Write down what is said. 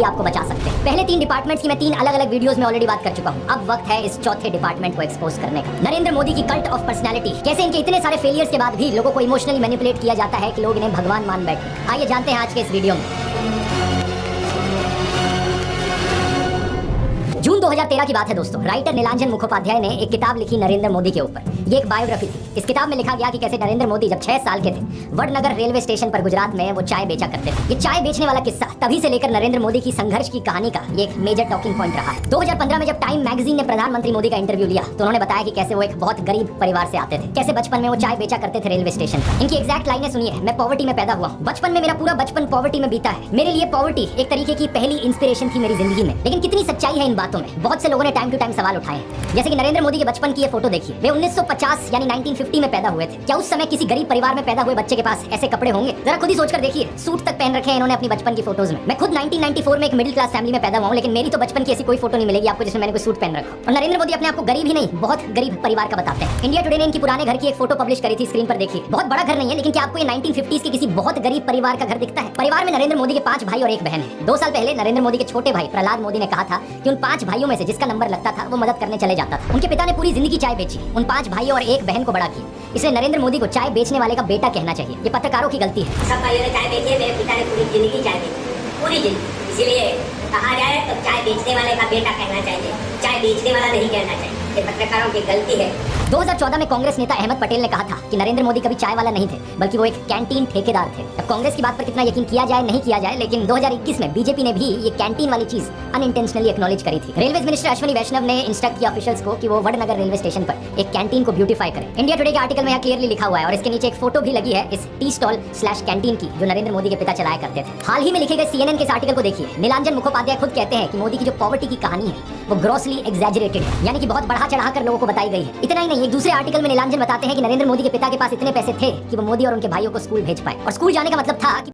आपको बचा सकते हैं। पहले 3 डिपार्टमेंट्स की मैं 3 अलग अलग वीडियोस में ऑलरेडी बात कर चुका हूँ। अब वक्त है इस चौथे डिपार्टमेंट को एक्सपोज करने का। नरेंद्र मोदी की कल्ट ऑफ पर्सनालिटी, कैसे इनके इतने सारे फेलियर्स के बाद भी लोगों को इमोशनली मैनिपुलेट किया जाता है कि लोग इन्हें भगवान मान बैठे। आइए जानते हैं आज के इस वीडियो में। जून 2013 की बात है दोस्तों। राइटर नीलांजन मुखोपाध्याय ने एक किताब लिखी नरेंद्र मोदी के ऊपर। ये एक बायोग्राफी थी। इस किताब में लिखा गया कि कैसे नरेंद्र मोदी जब 6 साल के थे, वडनगर रेलवे स्टेशन पर गुजरात में वो चाय बेचा करते थे। ये चाय बेचने वाला किस्सा तभी से लेकर नरेंद्र मोदी की संघर्ष की कहानी का ये एक मेजर टॉकिंग पॉइंट रहा है। 2015 में जब टाइम मैगजीन ने प्रधानमंत्री मोदी का इंटरव्यू लिया तो उन्होंने बताया कि कैसे वो एक बहुत गरीब परिवार से आते थे, कैसे बचपन में वो चाय बेचा करते थे रेलवे स्टेशन पर। इनकी एग्जैक्ट लाइनें सुनिए। मैं पॉवर्टी में पैदा हुआ हूँ, बचपन में मेरा पूरा बचपन पॉवर्टी में बीता है। मेरे लिए पॉवर्टी एक तरीके की पहली इंस्पिरेशन थी मेरी जिंदगी में। लेकिन कितनी सच्चाई है इन बातों में। बहुत से लोगों ने टाइम टू टाइम सवाल उठाए हैं। जैसे कि नरेंद्र मोदी के बचपन की ये फोटो देखिए। वे 1950 यानी 1950 में पैदा हुए थे। क्या उस समय किसी गरीब परिवार में पैदा हुए बच्चे के पास ऐसे कपड़े होंगे? जरा खुद ही सोचकर देखिए। सूट तक पहन रखे हैं इन्होंने अपनी बचपन की फोटोज में। मैं खुद 1994 में एक मिडिल क्लास फैमिली में पैदा हुआ हूं, लेकिन मेरी तो बचपन की ऐसी कोई फोटो नहीं मिलेगी आपको जिसमें मैंने कोई सूट पहन रखा। और नरेंद्र मोदी अपने आप को गरीब ही नहीं, बहुत गरीब परिवार का बताते हैं। इंडिया टुडे ने इनकी पुराने घर की एक फोटो पब्लिश करी थी, स्क्रीन पर देखिए। बहुत बड़ा घर नहीं है, लेकिन क्या आपको ये 1950s के किसी बहुत गरीब परिवार का घर दिखता है? परिवार में नरेंद्र मोदी के 5 भाई और एक बहन है। 2 साल पहले नरेंद्र मोदी के छोटे भाई प्रहलाद मोदी ने कहा था कि उन 5 भाइयों में से जिसका नंबर लगता था वो मदद करने चले जाता था। उनके पिता ने पूरी जिंदगी चाय बेची, उन 5 भाइयों और एक बहन को बड़ा किया। इसलिए नरेंद्र मोदी को चाय बेचने वाले का बेटा कहना चाहिए। ये पत्रकारों की गलती है। सब भाइयों ने चाय बेची है, मेरे पिता ने पूरी जिंदगी चाय बेची, पूरी जिंदगी। इसीलिए कहा जाए तो चाय बेचने वाले का बेटा कहना चाहिए, चाय बेचने वाला नहीं कहना चाहिए। ये पत्रकारों की गलती है। 2014 में कांग्रेस नेता अहमद पटेल ने कहा था कि नरेंद्र मोदी कभी चाय वाला नहीं थे, बल्कि वो एक कैंटीन ठेकेदार थे। अब कांग्रेस की बात पर कितना यकीन किया जाए नहीं किया जाए, लेकिन 2021 में बीजेपी ने भी ये कैंटीन वाली चीज अनइंटेंशनली एक्नॉलेज करी थी। रेलवे मिनिस्टर अश्विनी वैष्णव ने इंस्ट्रक्ट किया ऑफिशियल्स को कि वो वडनगर रेलवे स्टेशन पर एक कैंटीन को ब्यूटीफाई करें। इंडिया टुडे के आर्टिकल में यहाँ क्लियरली लिखा हुआ है और इसके नीचे एक फोटो भी लगी है इस टी स्टॉल / कैंटीन की जो नरेंद्र मोदी के पिता चलाया करते थे। हाल ही में लिखे गए CNN के इस आर्टिकल को देखिए। नीलांजन मुखोपाध्याय खुद कहते हैं कि मोदी की जो पॉवर्टी की कहानी है वो ग्रॉसली एग्जैजरेटेड है, यानी कि बहुत बढ़ा चढ़ाकर लोगों को बताई गई है। इतना ही नहीं, एक दूसरे आर्टिकल में नीलांजन बताते हैं कि नरेंद्र मोदी के पिता के पास इतने पैसे थे कि वो मोदी और उनके भाइयों को स्कूल भेज पाए। और स्कूल जाने का मतलब था कि